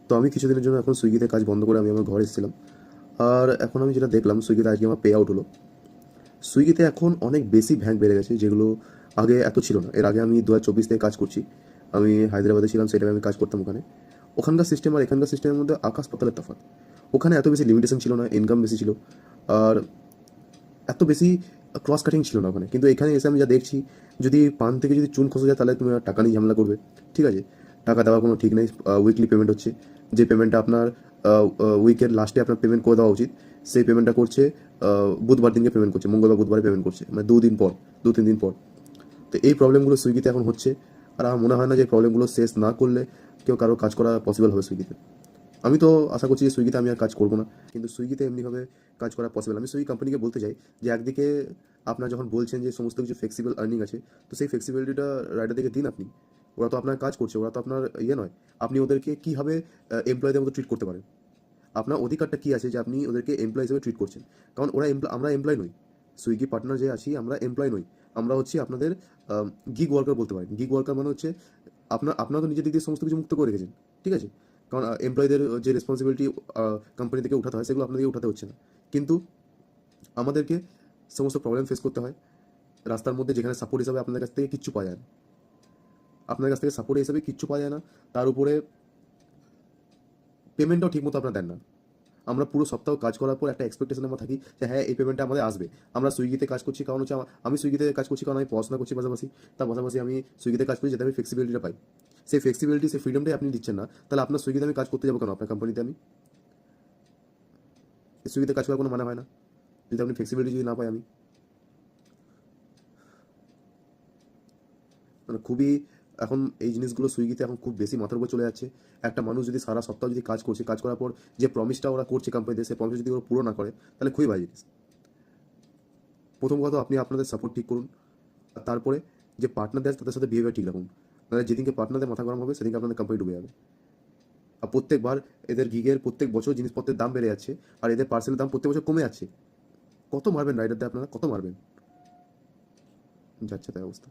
তো আমি কিছুদিনের জন্য এখন সুইগিতে কাজ বন্ধ করে আমি আমার ঘরে এসেছিলাম। আর এখন আমি যেটা দেখলাম, সুইগিতে আজকে আমার পে আউট হলো। সুইগিতে এখন অনেক বেশি ভ্যাঙ্ক বেড়ে গেছে, যেগুলো আগে এত ছিল না। এর আগে আমি 2024 থেকে কাজ করছি। আমি হায়দ্রাবাদে ছিলাম, সেটা আমি কাজ করতাম ওখানে। ওখানকার সিস্টেম আর এখানকার সিস্টেমের মধ্যে আকাশ পাতালের তফাৎ। ওখানে এত বেশি লিমিটেশন ছিল না, ইনকাম বেশি ছিল, আর এত বেশি ক্রস কাটিং ছিল না ওখানে। কিন্তু এখানে এসে আমি যা দেখছি, যদি পান থেকে যদি চুন খসে যায় তাহলে তুমি আর টাকা নিয়ে ঝামেলা করবে। ঠিক আছে, টাকা দেওয়ার কোনো ঠিক নেই। উইকলি পেমেন্ট হচ্ছে, যে পেমেন্টটা আপনার উইকের লাস্টে আপনার পেমেন্ট করে দেওয়া উচিত, সেই পেমেন্টটা করছে বুধবার দিনকে পেমেন্ট করছে, মঙ্গলবার বুধবারে পেমেন্ট করছে, মানে 2 দিন পর, 2-3 দিন পর। তো এই প্রবলেমগুলো সুইগিতে এখন হচ্ছে। আর আমার মনে হয় না যে প্রবলেমগুলো শেষ না করলে কেউ কারো কাজ করা পসিবল হবে সুইগিতে। আমি তো আশা করছি যে সুইগিতে আমি আর কাজ করবো না, কিন্তু সুইগিতে এমনিভাবে কাজ করা পসিবল। আমি সুইগি কোম্পানিকে বলতে চাই যে একদিকে আপনার যখন বলছেন যে সমস্ত কিছু ফ্লেক্সিবল আর্নিং আছে, তো সেই ফ্লেক্সিবিলিটিটা রাইডারদেরকে দিন আপনি। ওরা তো আপনার কাজ করছে, ওরা তো আপনার ইয়ে নয়। আপনি ওদেরকে কীভাবে এমপ্লয়ীদের মতো ট্রিট করতে পারেন? আপনার অধিকারটা কী আছে যে আপনি ওদেরকে এমপ্লয় হিসেবে ট্রিট করছেন? কারণ ওরা আমরা এমপ্লয় নই। সুইগি পার্টনার যে আছি, আমরা এমপ্লয় নই। আমরা হচ্ছি আপনাদের গিগ ওয়ার্কার বলতে পারেন। গিগ ওয়ার্কার মানে হচ্ছে আপনারা তো নিজের দিক দিয়ে সমস্ত কিছু মুক্ত করে রেখেছেন। ঠিক আছে? কারণ এমপ্লয়ীদের যে রেসপন্সিবিলিটি কোম্পানি থেকে উঠাতে হয়, সেগুলো আপনাদেরকে উঠাতে হচ্ছে না। কিন্তু আমাদেরকে সমস্ত প্রবলেম ফেস করতে হয় রাস্তার মধ্যে, যেখানে সাপোর্ট হিসাবে আপনাদের কাছ থেকে কিচ্ছু পাওয়া যায় না। আপনাদের কাছ থেকে সাপোর্ট হিসাবে কিচ্ছু পাওয়া যায় না। তার উপরে পেমেন্টটাও ঠিকমতো আপনারা দেন না। আমরা পুরো সপ্তাহ কাজ করার পর একটা এক্সপেকটেশন আমরা থাকি যে হ্যাঁ, এই পেমেন্টটা আমাদের আসবে। আমরা সুইগিতে কাজ করছি কারণ হচ্ছে আমি সুইগিতে কাজ করছি কারণ আমি পড়াশোনা করছি পাশাপাশি। তার পাশাপাশি আমি সুইগিতে কাজ করি যাতে আমি ফ্লেক্সিবিলিটিটা পাই। সেই ফ্লেক্সিবিলিটি, সেই ফ্রিডমটাই আপনি দিচ্ছেন না। তাহলে আপনার সুইগিতে আমি কাজ করতে যাবো কেন? আপনার কোম্পানিতে আমি সুইগিতে কাজ করার কোনো মানে হয় না যদি আপনি ফ্লেক্সিবিলিটি যদি না পাই আমি। মানে খুবই এখন এই জিনিসগুলো সুইগিতে এখন খুব বেশি মাথার উপর চলে যাচ্ছে। একটা মানুষ যদি সারা সপ্তাহ যদি কাজ করছে, কাজ করার পর যে প্রমিসটা ওরা করছে কোম্পানিতে, সেই প্রমিস যদি ওরা পুরো না করে, তাহলে খুবই বাজে জিনিস। প্রথম কথা, আপনি আপনাদের সাপোর্ট ঠিক করুন। আর তারপরে যে পার্টনারদের আছে তাদের সাথে বিহেভিয়ার ঠিক রাখুন। মানে যেদিনকে পার্টনারদের মাথা গরম হবে, সেদিনকে আপনাদের কোম্পানি ডুবে যাবে। আর প্রত্যেকবার এদের গিগের প্রত্যেক বছর জিনিসপত্রের দাম বেড়ে যাচ্ছে, আর এদের পার্সেলের দাম প্রত্যেক বছর কমে যাচ্ছে। কত মারবেন রাইডারদের আপনারা? কত মারবেন? যাচ্ছে তাই অবস্থা।